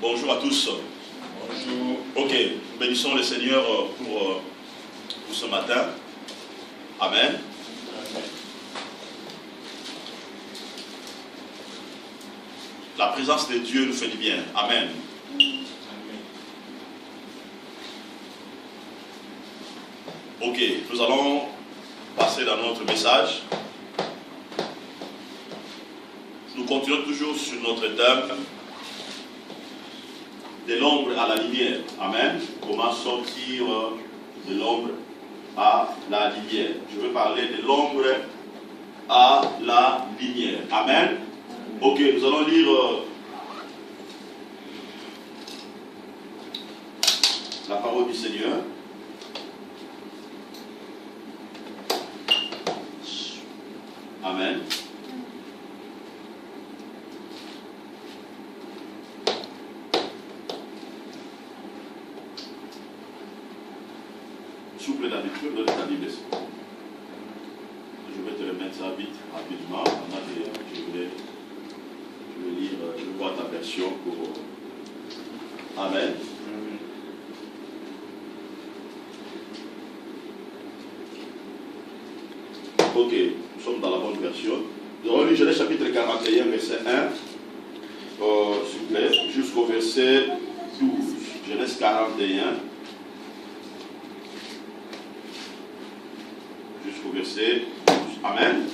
Bonjour à tous. Bonjour. Ok, nous bénissons le Seigneur pour ce matin. Amen. La présence de Dieu nous fait du bien. Amen. Ok, nous allons passer dans notre message. Nous continuons toujours sur notre thème de l'ombre à la lumière. Amen. Comment sortir de l'ombre à la lumière. Je veux parler de l'ombre à la lumière. Amen. Ok, nous allons lire la parole du Seigneur. Amen. Souple d'habitude, donne ta Bible. Je vais te remettre ça vite, rapidement. Je vais lire, je vais voir ta version pour. Amen. Ok, nous sommes dans la bonne version. Nous allons lire Genèse chapitre 41, verset 1, s'il vous plaît, jusqu'au verset 12. Genèse 41. Jusqu'au verset 12. Amen.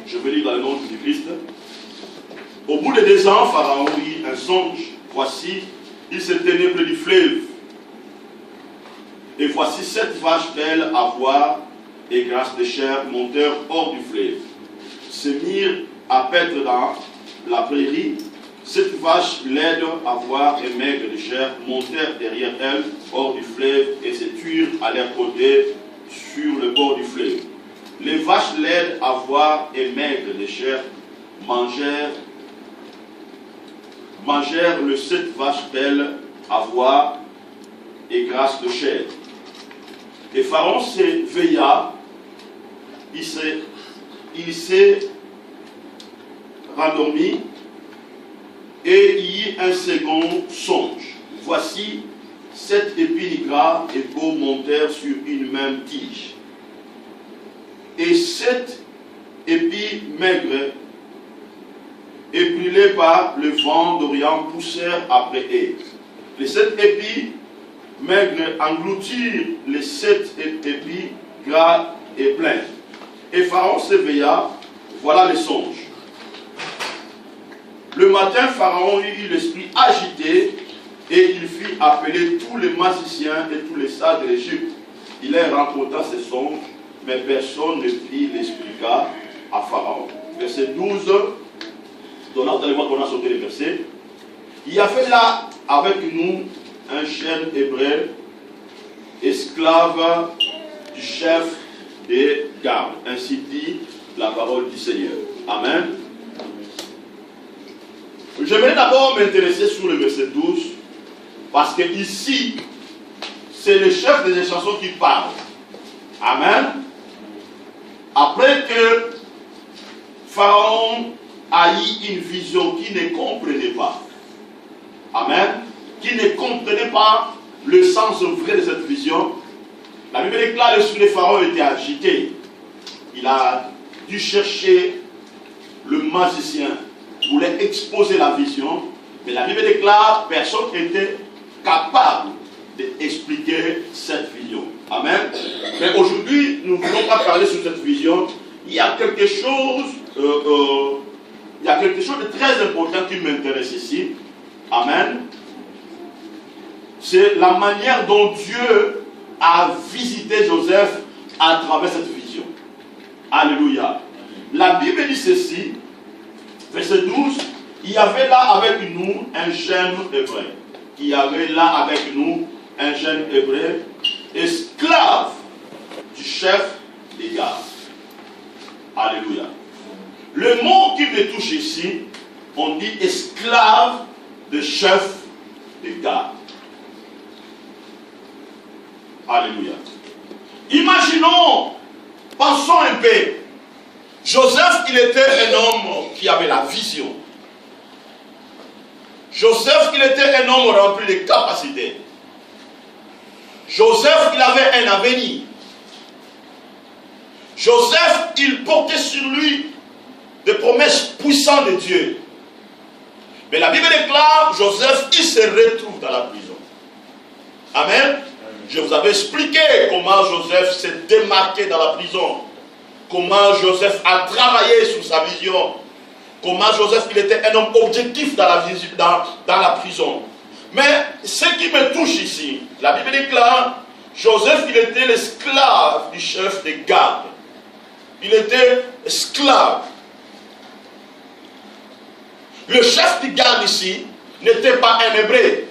Je vais lire dans le nom du Christ. Au bout de 2 ans, Pharaon eut un songe. Voici, il se tenait près du fleuve. Et voici 7 vaches belles à voir et grasses de chair montèrent hors du fleuve. Se mirent à paître dans la prairie. 7 vaches laides à voir et maigres de chair montèrent derrière elles hors du fleuve et se tuèrent à leur côté sur le bord du fleuve. Les vaches laides à voir et maigres de chair mangèrent les 7 vaches belles à voir et grasses de chair. Et Pharaon s'éveilla, il s'est rendormi, et il y eut un second songe. Voici 7 épis gras et beaux montèrent sur une même tige. Et 7 épis maigres et brûlés par le vent d'Orient poussèrent après eux. Les 7 épis maigres engloutirent les 7 épis gras et pleins. Et Pharaon s'éveilla, voilà le songe. Le matin, Pharaon eut l'esprit agité et il fit appeler tous les magiciens et tous les sages de l'Égypte. Il leur raconta ses songes, mais personne ne prit l'expliqua à Pharaon. Verset 12. Donc là, vous allez voir qu'on a sauté les versets. Il y avait là avec nous un jeune hébreu, esclave du chef des gardes. Ainsi dit la parole du Seigneur. Amen. J'aimerais d'abord m'intéresser sur le verset 12, parce que ici, c'est le chef des chansons qui parle. Amen. Après que Pharaon a eu une vision qu'il ne comprenait pas. Amen. Qui ne comprenait pas le sens vrai de cette vision. La Bible déclare que l'esprit de Pharaon était agité. Il a dû chercher le magicien, voulait exposer la vision, mais la Bible déclare que personne n'était capable d'expliquer cette vision. Amen. Mais aujourd'hui, nous ne voulons pas parler sur cette vision. Il y a quelque chose, de très important qui m'intéresse ici. Amen. C'est la manière dont Dieu a visité Joseph à travers cette vision. Alléluia. La Bible dit ceci, verset 12, il y avait là avec nous un jeune hébreu. Il y avait là avec nous un jeune hébreu, esclave du chef des gardes. Alléluia. Le mot qui me touche ici, on dit esclave de chef des gardes. Alléluia. Imaginons, pensons un peu. Joseph, il était un homme qui avait la vision. Joseph, il était un homme rempli de capacités. Joseph, il avait un avenir. Joseph, il portait sur lui des promesses puissantes de Dieu. Mais la Bible déclare, Joseph, il se retrouve dans la prison. Amen. Je vous avais expliqué comment Joseph s'est démarqué dans la prison. Comment Joseph a travaillé sur sa vision. Comment Joseph, il était un homme objectif dans la prison. Mais ce qui me touche ici, la Bible déclare, Joseph, il était l'esclave du chef de garde. Il était esclave. Le chef de garde ici n'était pas un hébreu.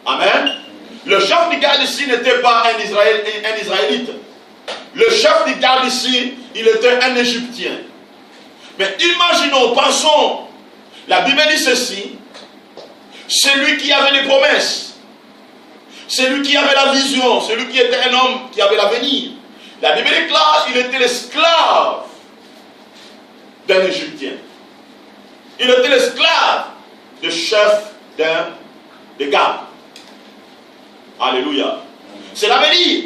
Amen. Le chef de garde ici n'était pas un Israélite. Le chef de garde ici, il était un Égyptien. Mais imaginons, pensons, la Bible dit ceci, celui qui avait des promesses, celui qui avait la vision, celui qui était un homme qui avait l'avenir. La Bible déclare, il était l'esclave d'un Égyptien. Il était l'esclave du chef de garde. Alléluia. Cela veut dire,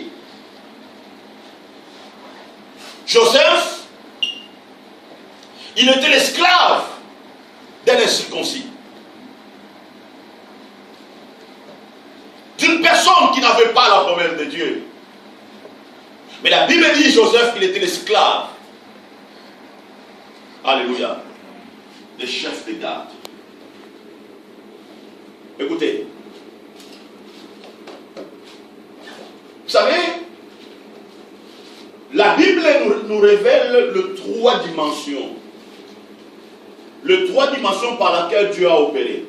Joseph, il était l'esclave d'un incirconcis. D'une personne qui n'avait pas la promesse de Dieu. Mais la Bible dit, Joseph, il était l'esclave. Alléluia. Des chefs de garde. Écoutez. Vous savez, la Bible nous révèle les trois dimensions. Les trois dimensions par lesquelles Dieu a opéré.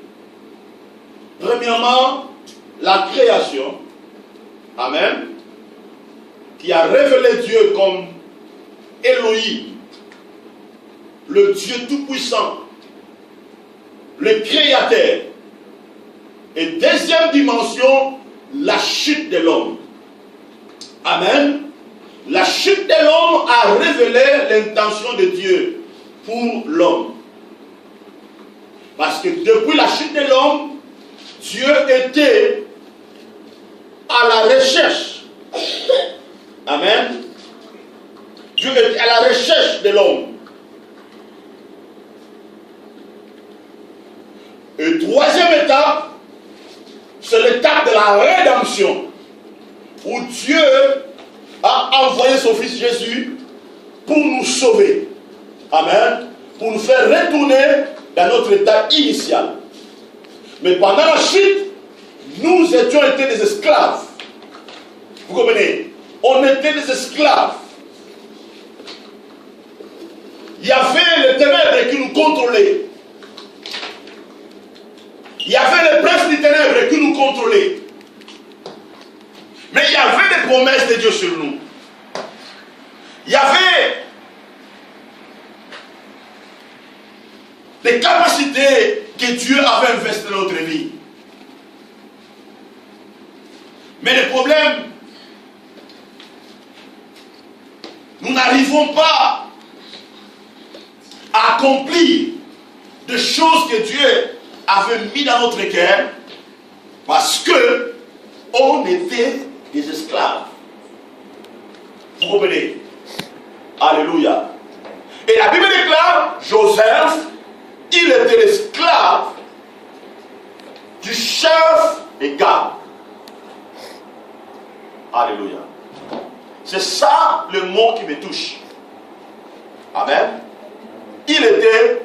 Premièrement, la création. Amen. Qui a révélé Dieu comme Elohim, le Dieu tout-puissant, le créateur. Et deuxième dimension, la chute de l'homme. Amen. La chute de l'homme a révélé l'intention de Dieu pour l'homme. Parce que depuis la chute de l'homme, Dieu était à la recherche. Amen. Dieu était à la recherche de l'homme. Et troisième étape, c'est l'étape de la rédemption. Où Dieu a envoyé son fils Jésus pour nous sauver. Amen. Pour nous faire retourner dans notre état initial. Mais pendant la chute, nous étions été des esclaves. Vous comprenez? On était des esclaves. Il y avait les ténèbres qui nous contrôlaient. Il y avait les princes des ténèbres qui nous contrôlaient. Mais il y avait des promesses de Dieu sur nous. Il y avait des capacités que Dieu avait investi dans notre vie. Mais le problème, nous n'arrivons pas à accomplir des choses que Dieu avait mis dans notre cœur parce que on était des esclaves. Vous comprenez? Alléluia. Et la Bible déclare, Joseph, il était l'esclave du chef des gardes. Alléluia. C'est ça le mot qui me touche. Amen. Il était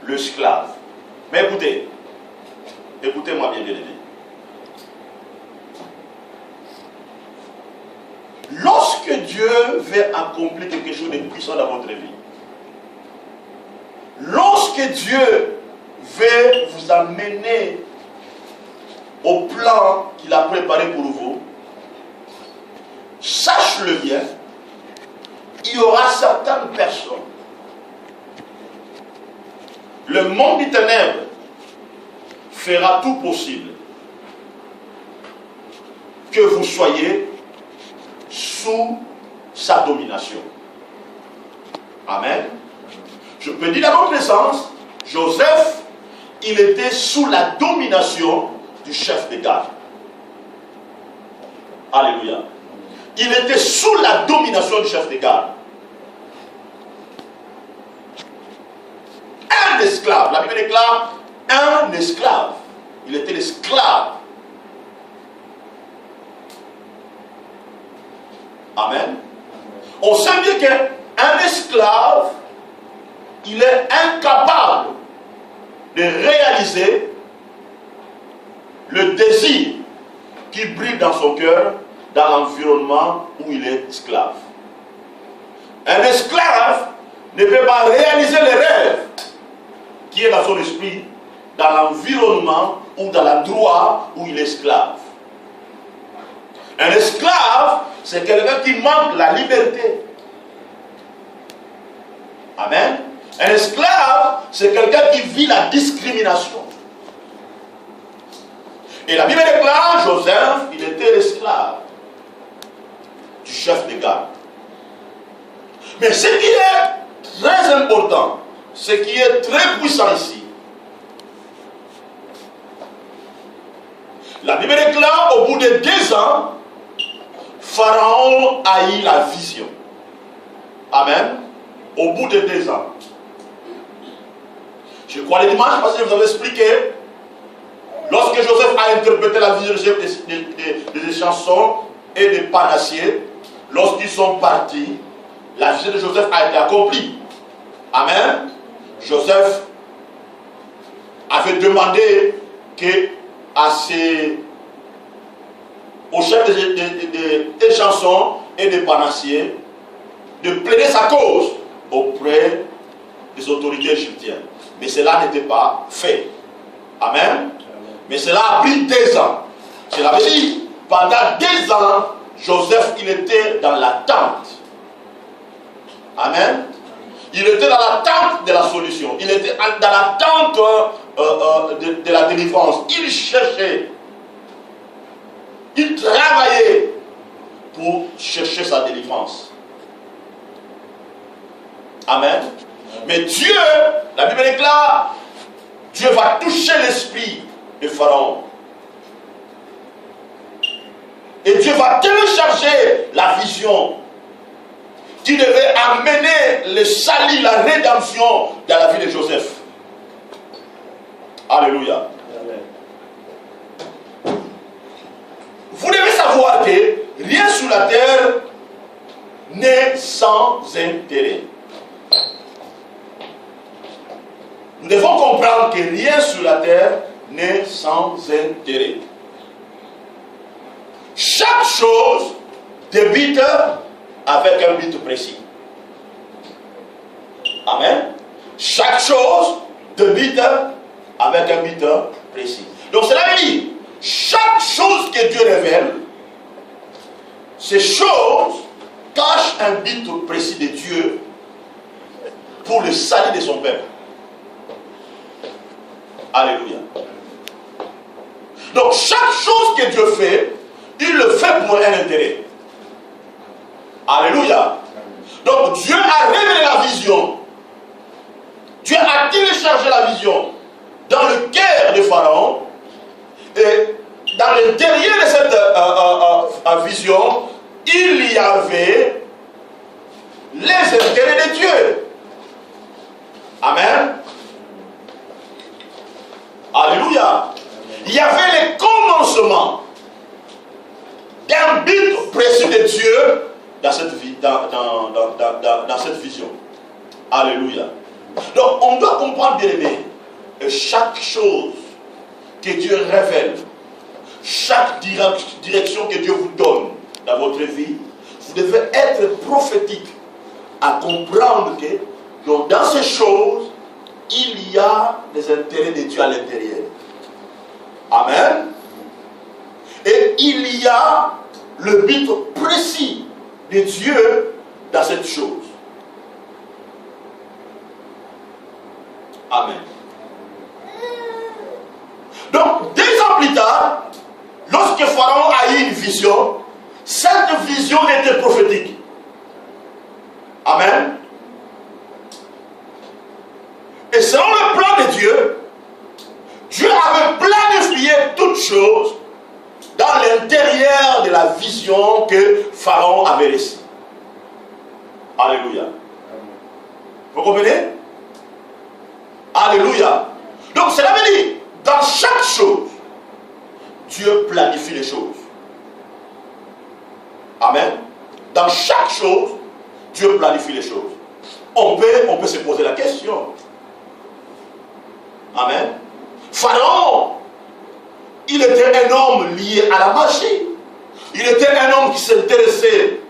l'esclave. Mais écoutez, écoutez-moi bien, bien-aimé. Lorsque Dieu veut accomplir quelque chose de puissant dans votre vie, lorsque Dieu veut vous amener au plan qu'il a préparé pour vous, sache-le bien, il y aura certaines personnes. Le monde des ténèbres fera tout possible que vous soyez sous sa domination. Amen. Je peux dire dans votre sens, Joseph, il était sous la domination du chef de garde. Alléluia. Il était sous la domination du chef de garde. Un esclave, la Bible déclare un esclave. Il était l'esclave. Amen. On sait bien qu'un esclave, il est incapable de réaliser le désir qui brille dans son cœur dans l'environnement où il est esclave. Un esclave ne peut pas réaliser les rêves qui est dans son esprit dans l'environnement ou dans l'endroit où il est esclave. Un esclave, c'est quelqu'un qui manque la liberté. Amen. Un esclave, c'est quelqu'un qui vit la discrimination. Et la Bible déclare, Joseph, il était l'esclave du chef de garde. Mais ce qui est très important, ce qui est très puissant ici, la Bible déclare, au bout de 2 ans, Pharaon a eu la vision. Amen. Au bout de 2 ans. Je crois le dimanche, parce que je vous avais expliqué, lorsque Joseph a interprété la vision des chansons et des panassiers, lorsqu'ils sont partis, la vision de Joseph a été accomplie. Amen. Joseph avait demandé au chef des chansons et des panassiers de plaider sa cause auprès des autorités égyptiennes. Mais cela n'était pas fait. Amen. Mais cela a pris 2 ans. Cela veut dire, pendant 2 ans, Joseph, il était dans l'attente. Amen. Il était dans l'attente de la solution. Il était dans l'attente de la délivrance. Il cherchait. Il travaillait pour chercher sa délivrance. Amen. Mais Dieu, la Bible déclare, Dieu va toucher l'esprit de Pharaon. Et Dieu va télécharger la vision qui devait amener le salut, la rédemption dans la vie de Joseph. Alléluia. Amen. Vous devez savoir que rien sur la terre n'est sans intérêt. Nous devons comprendre que rien sur la terre n'est sans intérêt. Chaque chose débute avec un but précis. Amen. Chaque chose débute avec un but précis. Donc cela veut dire, chaque chose que Dieu révèle, ces choses cachent un but précis de Dieu pour le salut de son peuple. Alléluia. Donc chaque chose que Dieu fait, il le fait pour un intérêt. Alléluia. Donc Dieu a révélé la vision. Dieu a téléchargé la vision dans le cœur de Pharaon. Et dans l'intérieur de cette vision, il y avait les intérêts de Dieu. Amen. Alléluia. Il y avait les commencements d'un but précis de Dieu dans cette vision. Alléluia. Donc on doit comprendre, bien aimé, que chaque chose que Dieu révèle, chaque direction que Dieu vous donne dans votre vie, vous devez être prophétique à comprendre que donc, dans ces choses, il y a des intérêts de Dieu à l'intérieur. Amen. Et il y a le but précis de Dieu dans cette chose. Amen. Donc, 2 ans plus tard, lorsque Pharaon a eu une vision, cette vision était prophétique. Amen. Et selon le plan de Dieu, toutes choses dans l'intérieur de la vision que Pharaon avait laissée. Alléluia. Vous comprenez? Alléluia. Donc cela veut dire, dans chaque chose, Dieu planifie les choses. Amen. Dans chaque chose, Dieu planifie les choses. On peut se poser la question. Amen. Pharaon, il était un homme lié à la magie. Il était un homme qui s'intéressait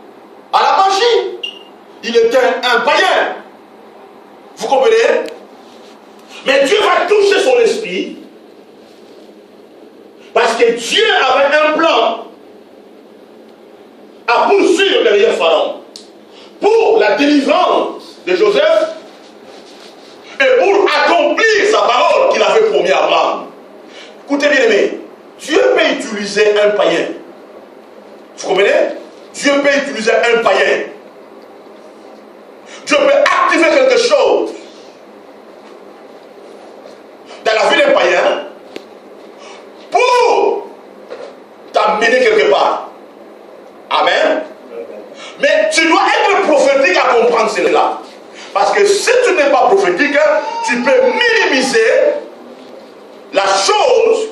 à la magie. Il était un païen. Vous comprenez? Mais Dieu va toucher son esprit parce que Dieu avait un plan à poursuivre derrière Pharaon pour la délivrance de Joseph et pour accomplir sa parole qu'il avait promis à Abraham. Écoutez bien aimé, Dieu peut utiliser un païen. Vous comprenez? Dieu peut utiliser un païen. Dieu peut activer quelque chose dans la vie d'un païen pour t'amener quelque part. Amen. Mais tu dois être prophétique à comprendre cela. Parce que si tu n'es pas prophétique, tu peux minimiser la chose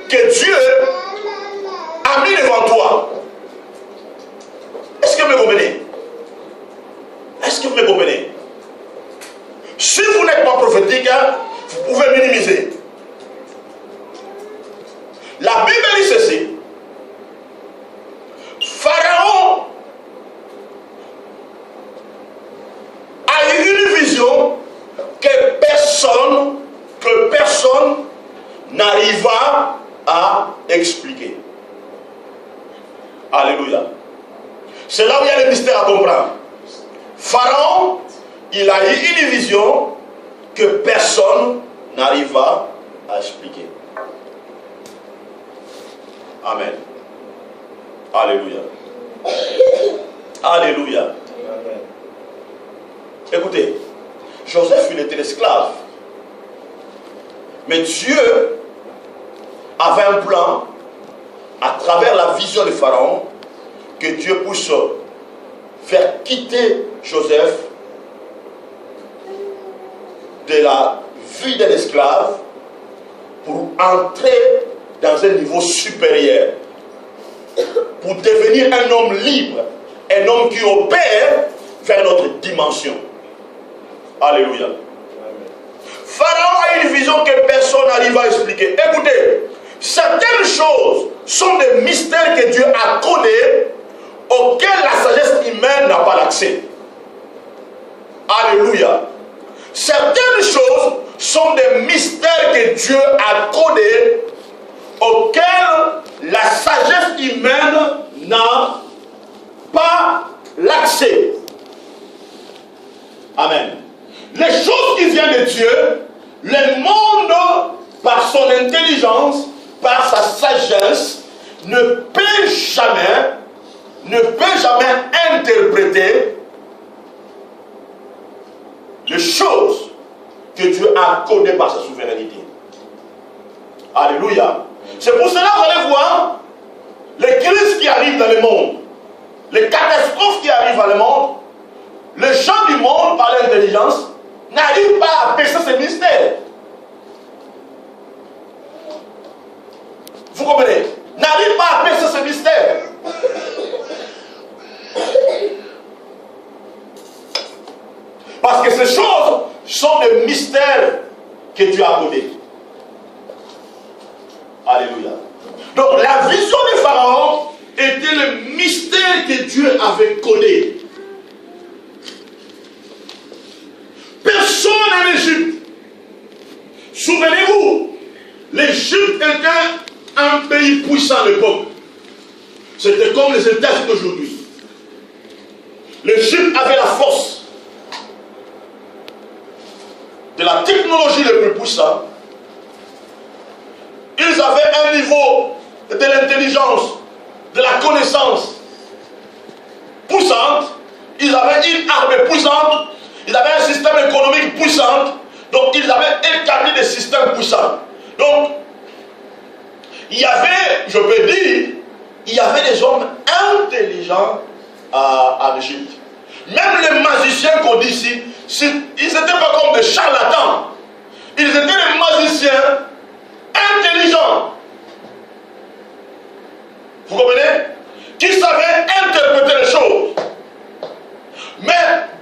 que Dieu a mis devant toi. Est-ce que vous me comprenez? Est-ce que vous me comprenez? Si vous n'êtes pas prophétique, vous pouvez minimiser. La Bible dit ceci. Pharaon a eu une vision que personne n'arriva à expliquer. Alléluia. C'est là où il y a le mystère à comprendre. Pharaon, il a eu une vision que personne n'arriva à expliquer. Amen. Alléluia. Alléluia. Amen. Écoutez, Joseph, il était esclave. Mais Dieu avait un plan à travers la vision de Pharaon que Dieu puisse faire quitter Joseph de la vie d'un esclave pour entrer dans un niveau supérieur, pour devenir un homme libre, un homme qui opère vers notre dimension. Alléluia. Pharaon a une vision que personne n'arrive à expliquer. Écoutez, certaines choses sont des mystères que Dieu a connus auxquels la sagesse humaine n'a pas l'accès. Alléluia. Certaines choses sont des mystères que Dieu a connus auxquels la sagesse humaine n'a pas l'accès. Amen. Les choses qui viennent de Dieu, le monde, par son intelligence, par sa sagesse, ne peut jamais interpréter les choses que Dieu a connues par sa souveraineté. Alléluia. C'est pour cela que vous allez voir les crises qui arrivent dans le monde, les catastrophes qui arrivent dans le monde. Les gens du monde, par l'intelligence, n'arrivent pas à percer ces mystères. Vous comprenez? N'arrivent pas à percer ces mystères. Parce que ces choses sont des mystères que Dieu a connus. Alléluia. Donc la vision de Pharaon était le mystère que Dieu avait connu. Personne en Égypte. Souvenez-vous, l'Égypte était un pays puissant à l'époque. C'était comme les États-Unis d'aujourd'hui. L'Égypte avait la force de la technologie le plus puissante. Ils avaient un niveau de l'intelligence, de la connaissance puissante. Ils avaient une armée puissante. Ils avaient un système économique puissant. Donc ils avaient établi des systèmes puissants. Donc il y avait, je peux dire, il y avait des hommes intelligents en Égypte. Même les magiciens qu'on dit ici, ils n'étaient pas comme des charlatans. Ils étaient des magiciens intelligents. Vous comprenez? Qui savaient interpréter les choses. Mais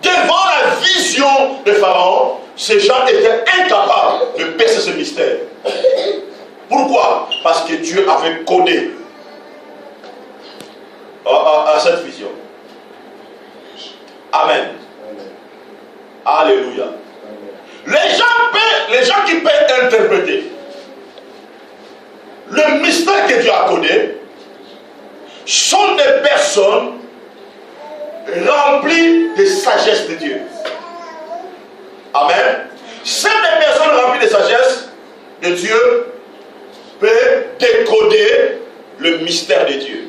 devant la vision de Pharaon, ces gens étaient incapables de percer ce mystère. Pourquoi? Parce que Dieu avait codé à cette vision. Amen. Alléluia. Les gens qui peuvent interpréter le mystère que Dieu a codé sont des personnes remplies de sagesse de Dieu. Amen. C'est des personnes remplies de sagesse de Dieu peuvent décoder le mystère de Dieu.